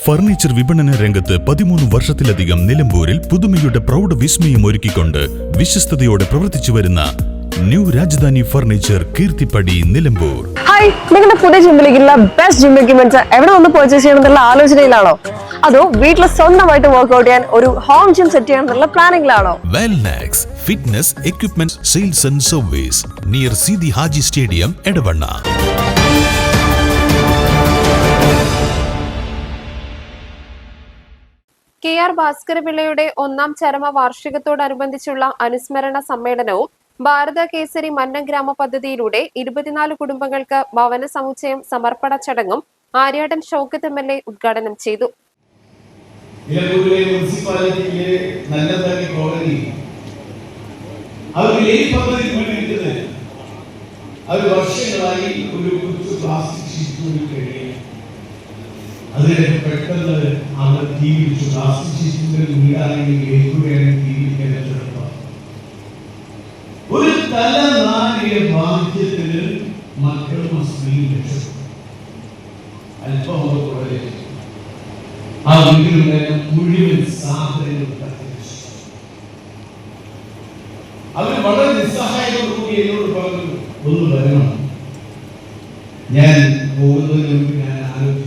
Furniture വിപണന രംഗത്ത് 13 വർഷത്തിലധികം നിലമ്പൂരിൽ പുതുമയുടെ പ്രൗഢ വിസ്മയം ഒരുക്കിക്കൊണ്ട് വിശ്വസ്തയോടെ പ്രവർത്തിച്ചു വരുന്ന new Rajadhani furniture Keerthippadi Nilambur. Hi, നിങ്ങളുടെ പുതിയ ജിമ്മിലേക്കുള്ള ബെസ്റ്റ് ജിം എക്യുപ്മെന്റ്സ് എവിടെ ഒന്ന് പർച്ചേസ് ചെയ്യണമെന്നുള്ള ആലോചനയിലാണോ? അതോ വീട്ടിൽ സ്വന്തമായിട്ട് വർക്ക്ഔട്ട് ചെയ്യാൻ ഒരു ഹോം ജിം സെറ്റ് ചെയ്യാനുള്ള പ്ലാനിംഗിലാണോ? Wellnex fitness equipment sales and service near Seethi Haji stadium Edavanna. KR ഭാസ്കരപിള്ളയുടെ 1ാം ചരമ വാർഷികത്തോടനുബന്ധിച്ചുള്ള അനുസ്മരണ സമ്മേളനവും ഭാരത കേസരി മന്നം ഗ്രാമ പദ്ധതിയിലൂടെ 24 കുടുംബങ്ങൾക്ക് ഭവന സമുച്ചയം സമർപ്പണ ചടങ്ങും ആര്യാടൻ ഷൗക്കത്ത് MLA ഉദ്ഘാടനം ചെയ്തു. അതിനെ പെട്ടെന്ന് അവർ ജീവിച്ചു പ്ലാസ്റ്റിക് വീടാണെങ്കിൽ ജീവിക്കാൻ ഒരു തലനാരിക വാദ്യത്തിന് മക്കളും സ്ത്രീയും രക്ഷപ്പെട്ടു. അല്പമോടെ ആ വീട്ടിലുണ്ടായ മുഴുവൻ സാധനങ്ങൾ അവർ വളരെ നിസ്സഹായതോടുകൂടി എന്നോട് പറഞ്ഞു, ഒന്ന് വരണം. ഞാൻ പോകുന്നതിന് മുമ്പ് ഞാൻ ആലോചിച്ചു,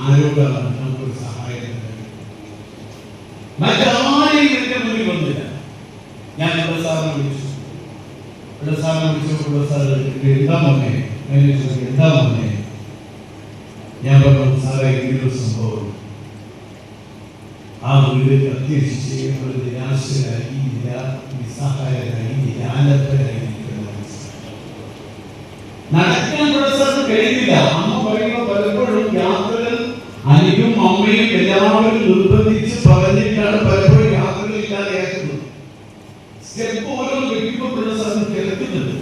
ആരോടാണ് നമുക്കൊരു സഹായം. മറ്റാരെയും എന്റെ മുന്നിൽ വന്നില്ല. ഞാൻ സാറിനെ വിളിച്ചു. എന്താ മോനെ? എന്താ മോനെ? ഞാൻ പറഞ്ഞു, സാറേ ഇങ്ങനൊരു സംഭവം. ആ വീട് പ്രത്യേകിച്ച് നിരാശരായി, നിസ്സഹായരായി, നിരാലഭരായി നടക്കാൻ സാറിന് കഴിയില്ല. അമ്മ പറയുമ്പോൾ പലപ്പോഴും യാത്രകൾ അനിയും അമ്മയും എല്ലാവരും നിർബന്ധിച്ച് പറഞ്ഞിട്ടാണ് പലപ്പോഴും യാത്രകൾ ഇല്ലാതെയാക്കുന്നത്. സ്റ്റെപ്പ് ഓരോന്ന് വെക്കുമ്പോൾ സാറിന് കിടക്കുന്നുണ്ട്.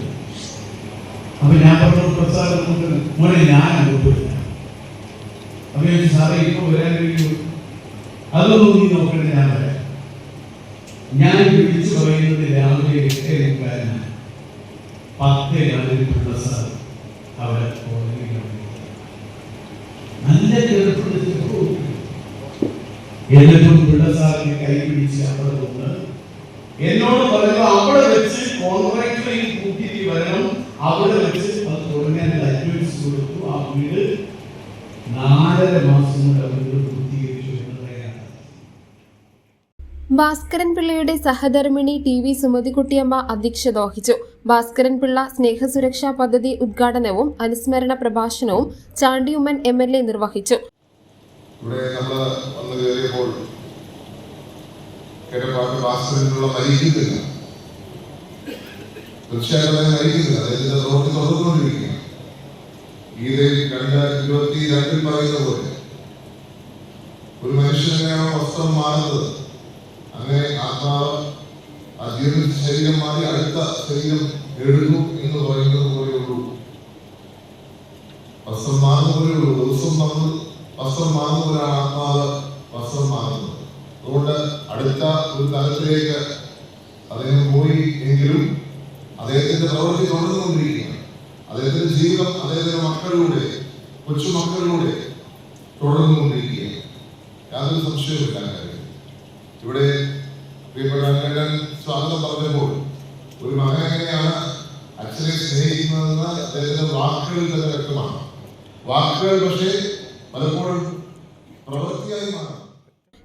അപ്പൊ ഞാൻ പറഞ്ഞു, പ്രസാദം മോനെ ഞാൻ അനുഭവമില്ല. അപ്പൊ ഞാൻ സാറേ ഇപ്പൊ വരാൻ കഴിയും, അതൊന്നും നീ നോക്കണ്ട, ഞാൻ വരാം. ഞാൻ വിളിച്ചു പറയുന്നത് രാവിലെ 8:45 10 സാർ അവിടെ നല്ല കിടപ്പ്. എന്നിട്ടും പിള്ളസാറിനെ കൈ പിടിച്ച് അവിടെ നിന്ന് എന്നോട് പറയുക, അവിടെ വെച്ച് കോൺട്രാക്ടറെ കൂട്ടിയിട്ട് വരണം, അവിടെ വെച്ച് അത് തുടങ്ങാൻ അഡ്വൈസ് കൊടുത്തു. ആ വീട് 4.5 മാസം കൊണ്ട് അവർ പൂർത്തീകരിച്ചു എന്നതാണ്. ഭാസ്കരൻ പിള്ളയുടെ സഹധർമ്മിണി TV സുമതികുട്ടിയമ്മ അധ്യക്ഷത വഹിച്ചു. ഭാസ്കരൻ പിള്ള സ്നേഹസുരക്ഷാ പദ്ധതി ഉദ്ഘാടനവും അനുസ്മരണ പ്രഭാഷണവും ചാണ്ടിയുമ്മൻ MLA നിർവഹിച്ചു. ഒരു മനുഷ്യനെയാണ് വസ്ത്രം മാറുന്നത്, അങ്ങനെ ആത്മാവ് ആ ജീവിത ശരീരം മാറി അടുത്ത ശരീരം എഴുതുന്നു എന്ന് പറയുന്നത് പോലെയുള്ളൂ. വസ്ത്രം മാറുന്ന പോലെയുള്ളൂ. ദിവസം നമ്മൾ വസ്ത്രം മാറുന്ന പോലെയാണ് ആത്മാവ് വസ്ത്രം മാറുന്നത്. അതുകൊണ്ട് അടുത്ത ഒരു തലത്തിലേക്ക് അദ്ദേഹം പോയി എങ്കിലും അദ്ദേഹത്തിന്റെ പ്രവൃത്തി തുടർന്നുകൊണ്ടിരിക്കുകയാണ്. അദ്ദേഹത്തിന്റെ ജീവിതം അദ്ദേഹത്തിന്റെ മക്കളിലൂടെ, കൊച്ചുമക്കളിലൂടെ തുടർന്നുകൊണ്ടിരിക്കുകയാണ്. യാതൊരു സംശയവുമില്ല. ഇവിടെ പ്രിയപ്പെട്ട സ്വാഗതം പറഞ്ഞപ്പോൾ ഒരു മകൻ എങ്ങനെയാണ് അച്ഛനെ സ്നേഹിക്കുന്നതെന്ന് അദ്ദേഹത്തിന്റെ വാക്കുകളിൽ തന്നെ വ്യക്തമാണ്. വാക്കുകൾ പക്ഷേ പലപ്പോഴും പ്രവൃത്തിയായി മാറും.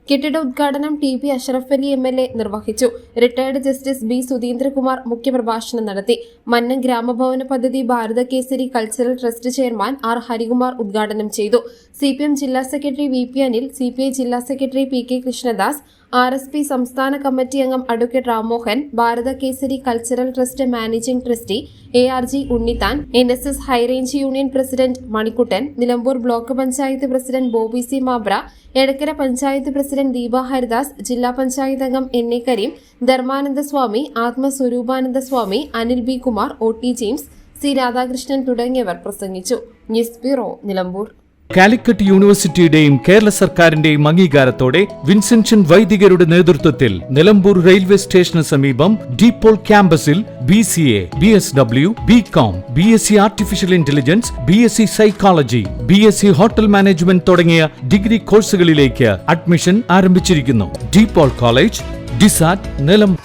കെട്ടിട ഉദ്ഘാടനം TP അഷ്റഫ് അലി MLA നിർവഹിച്ചു. റിട്ടയർഡ് ജസ്റ്റിസ് B സുധീന്ദ്രകുമാർ മുഖ്യപ്രഭാഷണം നടത്തി. മന്നം ഗ്രാമഭവന പദ്ധതി Bharatha Kesari cultural trust chairman R Harikumar ഉദ്ഘാടനം ചെയ്തു. CPM ജില്ലാ സെക്രട്ടറി VP അനിൽ, CPI ജില്ലാ സെക്രട്ടറി PK കൃഷ്ണദാസ്, RSP സംസ്ഥാന കമ്മിറ്റി അംഗം advocate Ramohan, Bharatha Kesari cultural trust managing trustee ARG Unnithan, NSS high range union president Manikuttan, Nilambur block panchayat president Bobby C Mabra, Edakkara panchayat president Deepa Haridas, ജില്ലാ പഞ്ചായത്ത് അംഗം NA Kareem, Dharmananda Swami, Athmaswaroopananda Swami, Anil B Kumar, OT James, C Radhakrishnan തുടങ്ങിയവർ പ്രസംഗിച്ചു. News bureau, Nilambur. കാലിക്കറ്റ് യൂണിവേഴ്സിറ്റിയുടെയും കേരള സർക്കാരിന്റെയും അംഗീകാരത്തോടെ വിൻസെൻഷൻ വൈദികരുടെ നേതൃത്വത്തിൽ നിലമ്പൂർ റെയിൽവേ സ്റ്റേഷന് സമീപം ഡീപോൾ ക്യാമ്പസിൽ BCA, BSW, BCom, BSc artificial intelligence, BSc psychology, BSc hotel management തുടങ്ങിയ ഡിഗ്രി കോഴ്സുകളിലേക്ക് അഡ്മിഷൻ ആരംഭിച്ചിരിക്കുന്നു. DePaul college, DiSAT, Nilambur.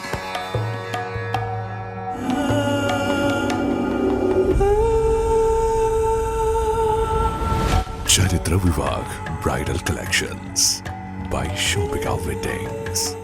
Charitra Vivag Bridal Collections by Shobhika Weddings.